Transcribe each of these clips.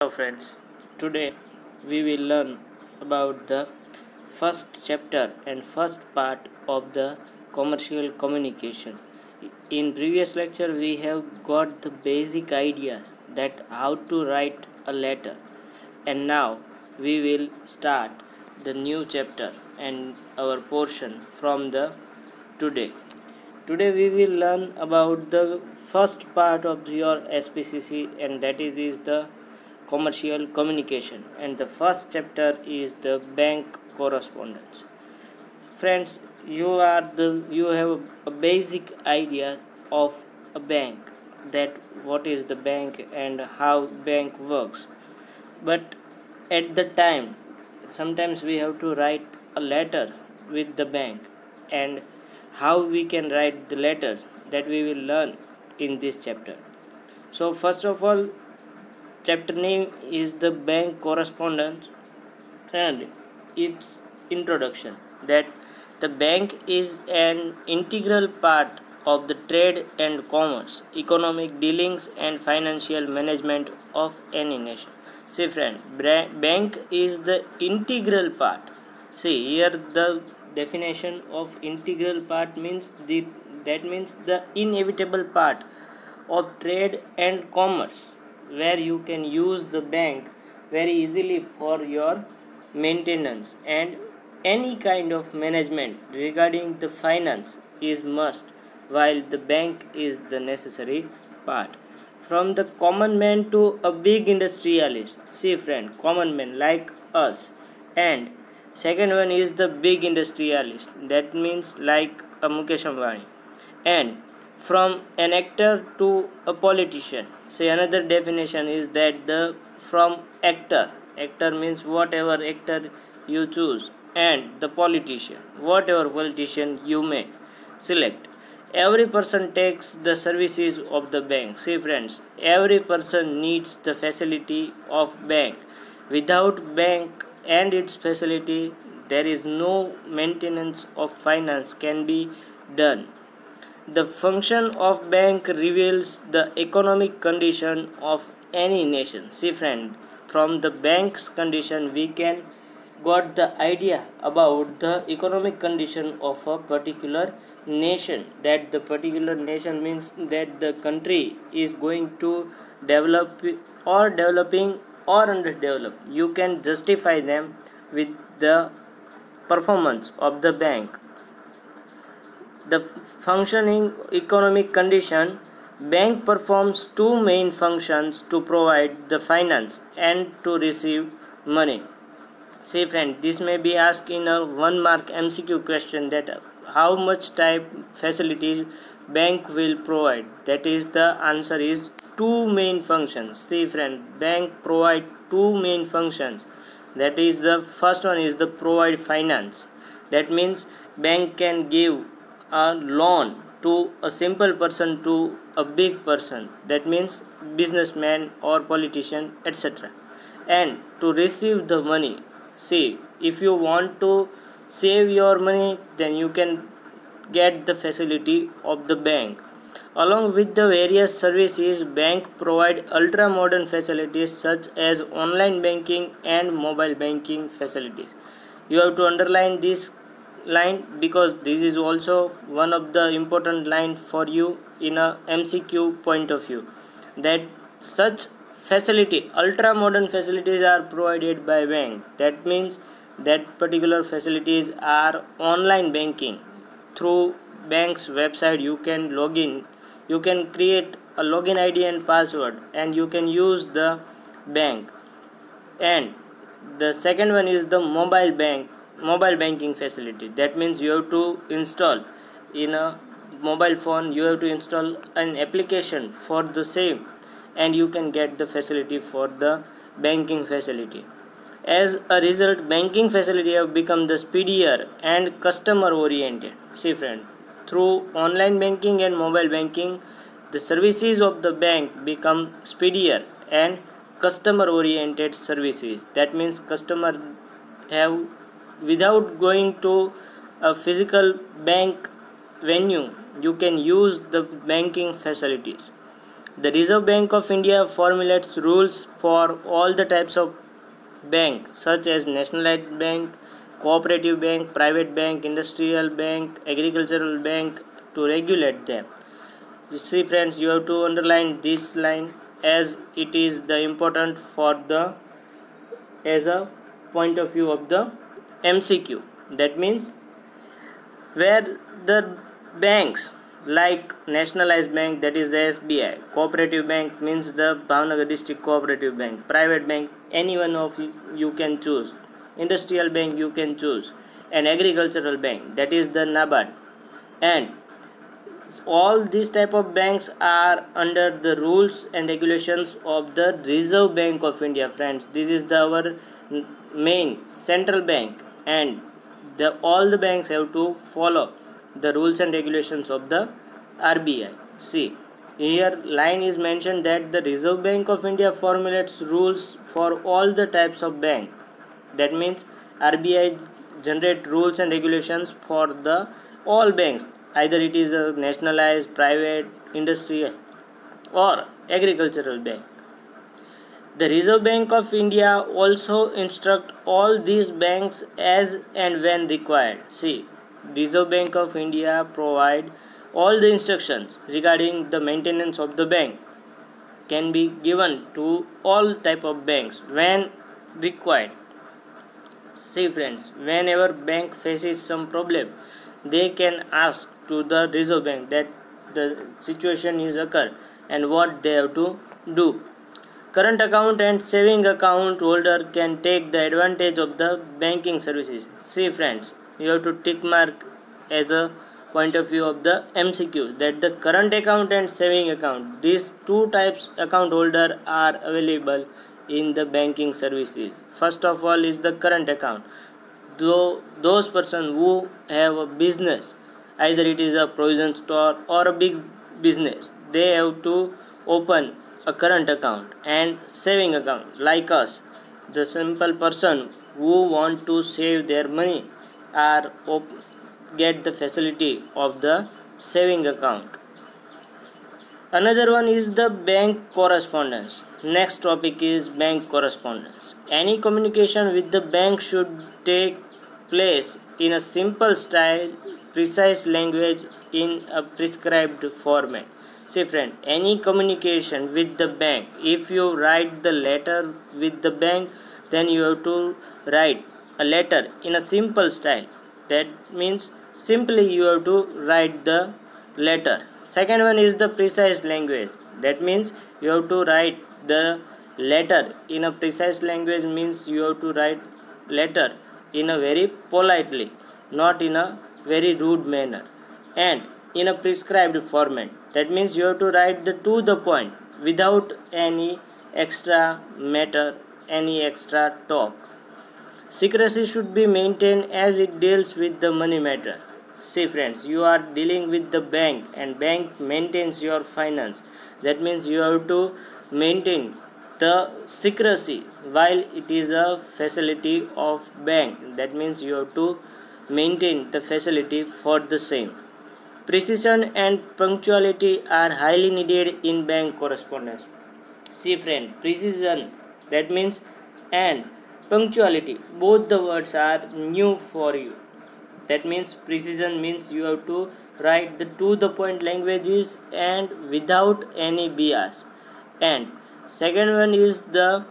Hello friends, today we will learn about the first chapter and first part of the commercial communication. In previous lecture we have got the basic ideas that how to write a letter, and now we will start the new chapter and our portion from the today. Today we will learn about the first part of your SPCC, and that is the commercial communication, and the first chapter is the bank correspondence. Friends, you have a basic idea of a bank, that what is the bank and how bank works. But at the time, sometimes we have to write a letter with the bank, and how we can write the letters, that we will learn in this chapter. So first of all, chapter name is the bank correspondence, and its introduction, that the bank is an integral part of the trade and commerce, economic dealings and financial management of any nation. See friend, bank is the integral part. See here, the definition of integral part means that means the inevitable part of trade and commerce, where you can use the bank very easily for your maintenance, and any kind of management regarding the finance is must, while the bank is the necessary part. From the common man to a big industrialist, see friend, common man like us, and second one is the big industrialist, that means like a Mukesh Ambani, and from an actor to a politician. Say another definition is that the from actor means whatever actor you choose, and the politician, whatever politician you may select. Every person takes the services of the bank. See friends, every person needs the facility of bank. Without bank and its facility, there is no maintenance of finance can be done. The function of bank reveals the economic condition of any nation. See friend, from the bank's condition we can got the idea about the economic condition of a particular nation, that the particular nation means that the country is going to develop or developing or underdeveloped. You can justify them with the performance of the bank. The functioning economic condition, bank performs two main functions: to provide the finance and to receive money. See friend, this may be asked in a 1 mark MCQ question, that how much type facilities bank will provide. That is, the answer is two main functions. See friend, bank provide two main functions. That is, the first one is the provide finance. That means bank can give a loan to a simple person to a big person, that means businessman or politician, etc. And to receive the money, see, if you want to save your money, then you can get the facility of the bank. Along with the various services, bank provide ultra modern facilities such as online banking and mobile banking facilities. You have to underline this line, because this is also one of the important line for you in a MCQ point of view, that such facility, ultra modern facilities are provided by bank. That means that particular facilities are online banking. Through bank's website you can log in, you can create a login ID and password, and you can use the bank. And the second one is the mobile banking facility. That means you have to install in a mobile phone, you have to install an application for the same, and you can get the facility for the banking facility. As a result, banking facility have become the speedier and customer oriented. See friend, through online banking and mobile banking, the services of the bank become speedier and customer oriented services. That means customer have, without going to a physical bank venue, you can use the banking facilities. The Reserve Bank of India formulates rules for all the types of bank such as nationalized bank, cooperative bank, private bank, industrial bank, agricultural bank to regulate them. You see friends, you have to underline this line as it is the important for the as a point of view of the MCQ. That means where the banks like nationalized bank, that is the SBI, cooperative bank means the Bhavnagar district cooperative bank, private bank any one of you can choose, industrial bank you can choose, and agricultural bank, that is the NABARD, and all these type of banks are under the rules and regulations of the Reserve Bank of India. Friends, this is our main central bank, and all the banks have to follow the rules and regulations of the RBI. See, here line is mentioned that the Reserve Bank of India formulates rules for all the types of bank. That means RBI generate rules and regulations for the all banks, either it is a nationalized, private, industrial or agricultural bank. The Reserve Bank of India also instruct all these banks as and when required. See, Reserve Bank of India provide all the instructions regarding the maintenance of the bank can be given to all type of banks when required. See friends, whenever bank faces some problem, they can ask to the Reserve Bank that the situation is occurred and what they have to do. Current account and saving account holder can take the advantage of the banking services. See friends, you have to tick mark as a point of view of the MCQ that the current account and saving account, these two types account holder are available in the banking services. First of all is the current account. Though those person who have a business, either it is a provision store or a big business, they have to open a current account and saving account. Like us, the simple person who want to save their money are get the facility of the saving account. Another one is the bank correspondence. Next topic is bank correspondence. Any communication with the bank should take place in a simple style, precise language in a prescribed format. See friend, any communication with the bank, if you write the letter with the bank, then you have to write a letter in a simple style. That means simply you have to write the letter. Second one is the precise language. That means you have to write the letter in a precise language, means you have to write letter in a very politely, not in a very rude manner, and in a prescribed format. That means you have to write the to the point without any extra matter, any extra talk. Secrecy should be maintained as it deals with the money matter. See friends, you are dealing with the bank and bank maintains your finance. That means you have to maintain the secrecy while it is a facility of bank. That means you have to maintain the facility for the same. Precision and punctuality are highly needed in bank correspondence. See friend, precision, that means, and punctuality, both the words are new for you. That means precision means you have to write the to the point languages and without any bias. And second one is the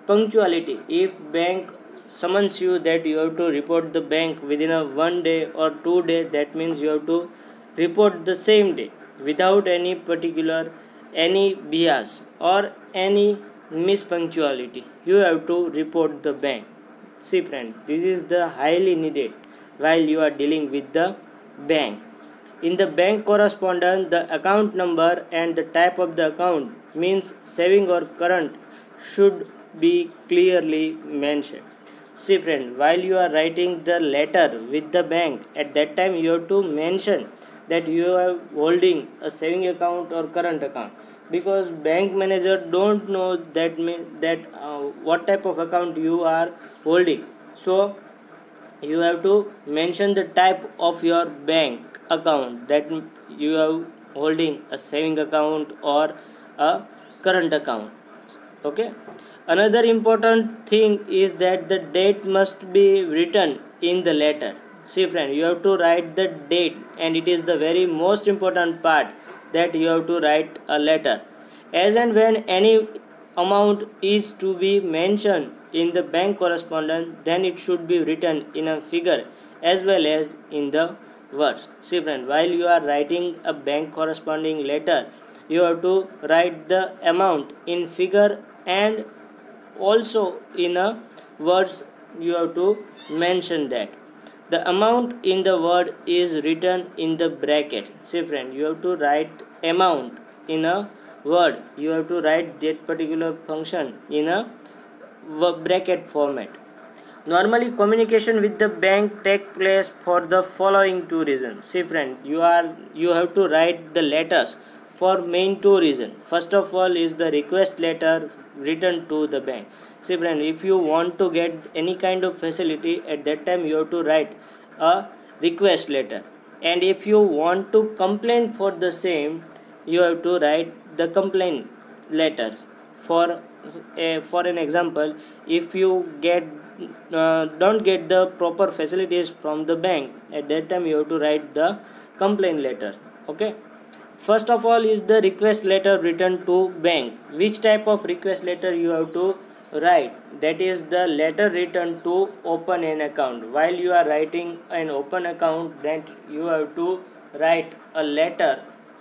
punctuality. If bank summons you that you have to report the bank within a 1 day or 2 day, that means you have to report the same day without any particular any bias or any mispunctuality. You have to report the bank. See friend, this is the highly needed while you are dealing with the bank. In the bank correspondence, the account number and the type of the account, means saving or current, should be clearly mentioned. See friend, while you are writing the letter with the bank, at that time you have to mention that you are holding a saving account or current account, because bank manager don't know that what type of account you are holding. So you have to mention the type of your bank account, that you are holding a saving account or a current account. Okay. Another important thing is that the date must be written in the letter. See friend, you have to write the date, and it is the very most important part, that you have to write a letter. As and when any amount is to be mentioned in the bank correspondence, then it should be written in a figure as well as in the words. See friend, while you are writing a bank corresponding letter, you have to write the amount in figure, and also in a words you have to mention that. The amount in the word is written in the bracket. See friend, you have to write amount in a word, you have to write that particular function in a bracket format. Normally communication with the bank take place for the following two reasons. See friend, you have to write the letters for main two reasons. First of all is the request letter written to the bank. See friend, if you want to get any kind of facility, at that time you have to write a request letter, and if you want to complain for the same, you have to write the complaint letters. For an example, if you don't get the proper facilities from the bank, at that time you have to write the complaint letter. Okay. First of all is the request letter written to bank. Which type of request letter you have to write? That is the letter written to open an account. While you are writing an open account, then you have to write a letter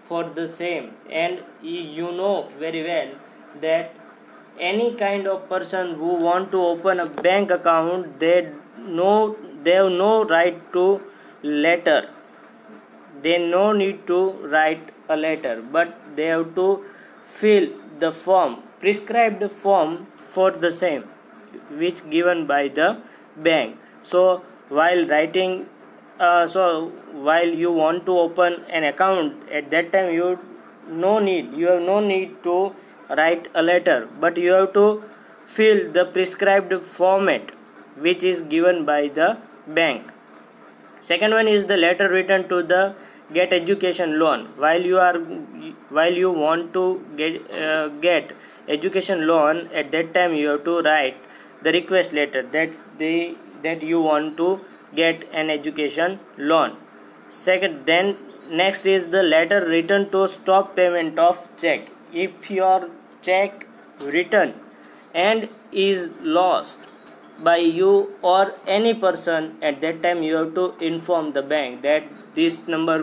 for the same. And you know very well that any kind of person who want to open a bank account, they have no right to letter. They no need to write a letter, but they have to fill the form, prescribed form for the same, which given by the bank. So while writing, while you want to open an account, at that time you have no need to write a letter, but you have to fill the prescribed format which is given by the bank. Second one is the letter written to the get education loan. While you want to get education loan, at that time you have to write the request letter that you want to get an education loan. Then next is the letter written to stop payment of check. If your check written and is lost by you or any person, at that time you have to inform the bank that this number,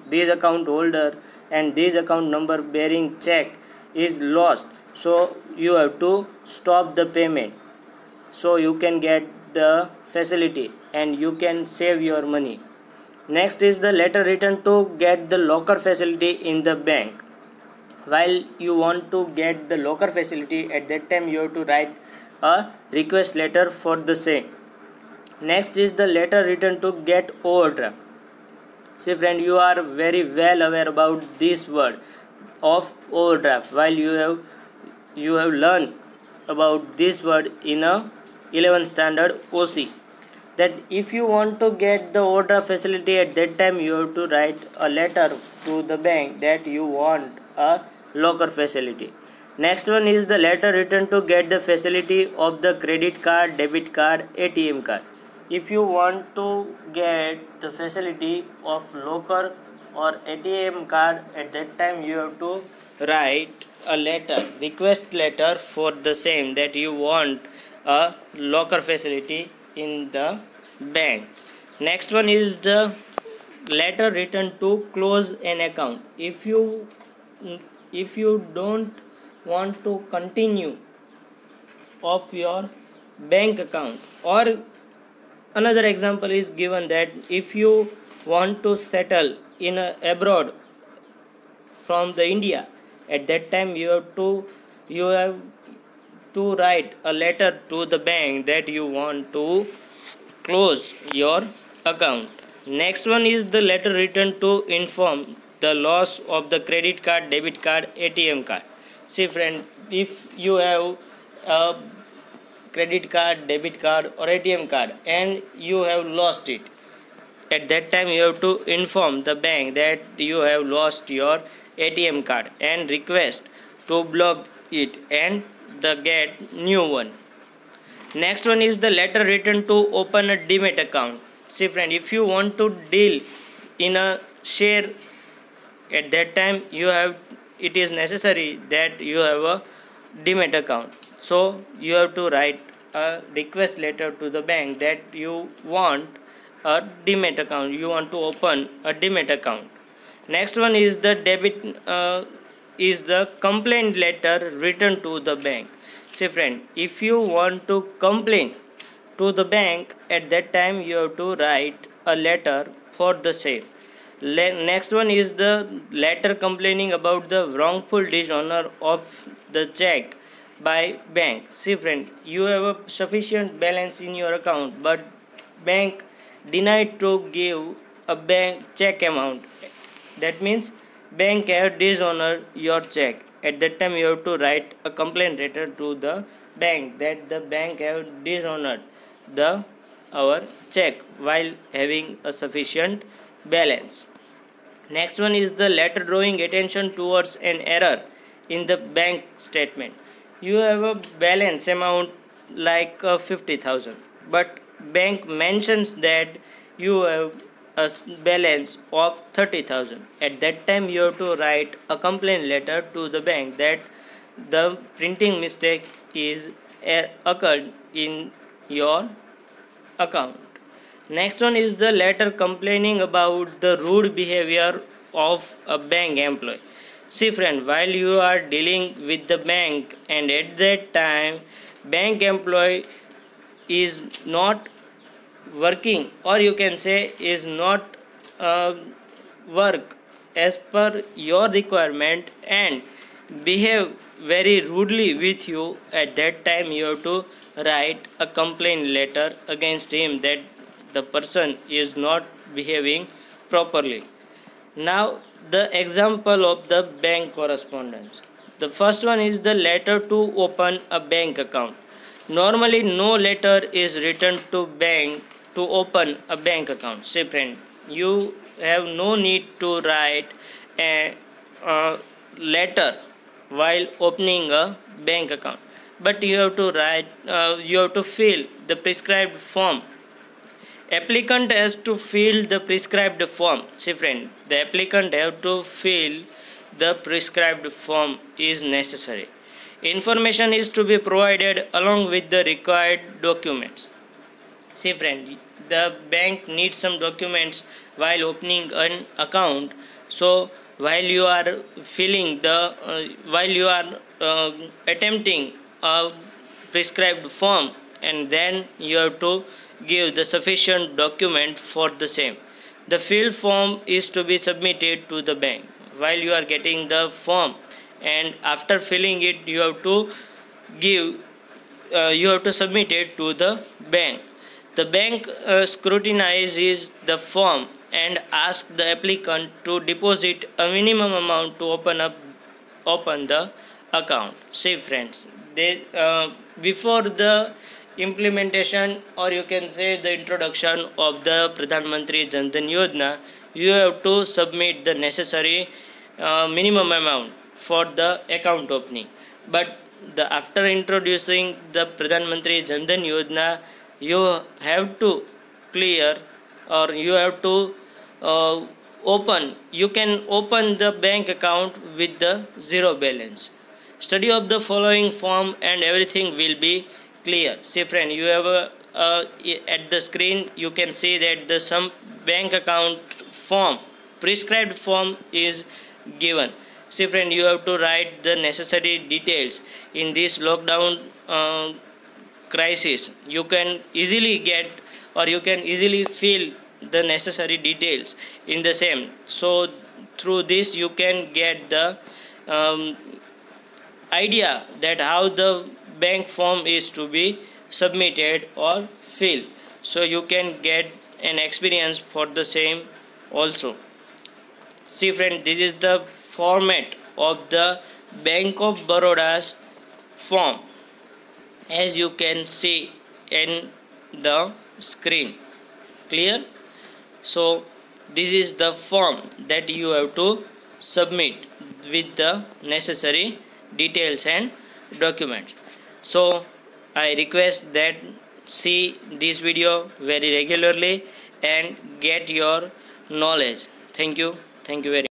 this account holder and this account number bearing check is lost, so you have to stop the payment, so you can get the facility and you can save your money. Next is the letter written to get the locker facility in the bank. While you want to get the locker facility, at that time you have to write a request letter for the same. Next is the letter written to get overdraft. See friend, you are very well aware about this word of overdraft. While you have learned about this word in a 11th standard OC, that if you want to get the overdraft facility, at that time you have to write a letter to the bank that you want a locker facility. Next one is the letter written to get the facility of the credit card, debit card, ATM card. If you want to get the facility of locker or ATM card, at that time you have to write a letter, request letter for the same, that you want a locker facility in the bank. Next one is the letter written to close an account. If you don't want to continue of your bank account, or another example is given that if you want to settle in abroad from the India, at that time you have to write a letter to the bank that you want to close your account. Next one is the letter written to inform the loss of the credit card, debit card, ATM card. See friend, if you have a credit card, debit card or ATM card and you have lost it, at that time you have to inform the bank that you have lost your ATM card and request to block it and the get new one. Next one is the letter written to open a Demat account. See friend, if you want to deal in a share, at that time it is necessary that you have a Demat account. So you have to write a request letter to the bank that you want a Demat account, you want to open a Demat account. Next one is the is the complaint letter written to the bank. See friend, if you want to complain to the bank, at that time you have to write a letter for the same. Next one is the letter complaining about the wrongful dishonor of the check by bank. See friend, you have a sufficient balance in your account, but bank denied to give a bank check amount. That means bank have dishonored your check. At that time you have to write a complaint letter to the bank that the bank have dishonored our check while having a sufficient balance. Next one is the letter drawing attention towards an error in the bank statement. You have a balance amount like 50,000, but bank mentions that you have a balance of 30,000. At that time you have to write a complaint letter to the bank that the printing mistake is occurred in your account. Next one is the letter complaining about the rude behavior of a bank employee. See friend, while you are dealing with the bank and at that time bank employee is not working, or you can say is not work as per your requirement and behave very rudely with you, at that time you have to write a complaint letter against him that the person is not behaving properly. Now the example of the bank correspondence. The first one is the letter to open a bank account. Normally no letter is written to bank to open a bank account. Say friend, you have no need to write a letter while opening a bank account, but you have to write you have to fill the prescribed form. Applicant has to fill the prescribed form. See friend, the applicant have to fill the prescribed form is necessary. Information is to be provided along with the required documents. See friend, the bank needs some documents while opening an account. So while you are filling the while you are attempting a prescribed form, and then you have to give the sufficient document for the same. The filled form is to be submitted to the bank. While you are getting the form and after filling it, you have to give you have to submit it to the bank. The bank scrutinizes the form and asks the applicant to deposit a minimum amount to open the account. See friends, they before the implementation, or you can say the introduction of the Pradhan Mantri Jan Dhan Yojana, you have to submit the necessary minimum amount for the account opening. But after introducing the Pradhan Mantri Jan Dhan Yojana, you have to clear, or you have to you can open the bank account with the zero balance. Study of the following form and everything will be clear. See friend, you have at the screen you can see that the some bank account form, prescribed form is given. See friend, you have to write the necessary details. In this lockdown crisis, you can easily get, or you can easily fill the necessary details in the same. So through this you can get the idea that how the bank form is to be submitted or filled. So you can get an experience for the same also. See friend, this is the format of the Bank of Baroda's form, as you can see in the screen. Clear? So this is the form that you have to submit. with the necessary details and documents. So I request that see this video very regularly and get your knowledge. Thank you very much.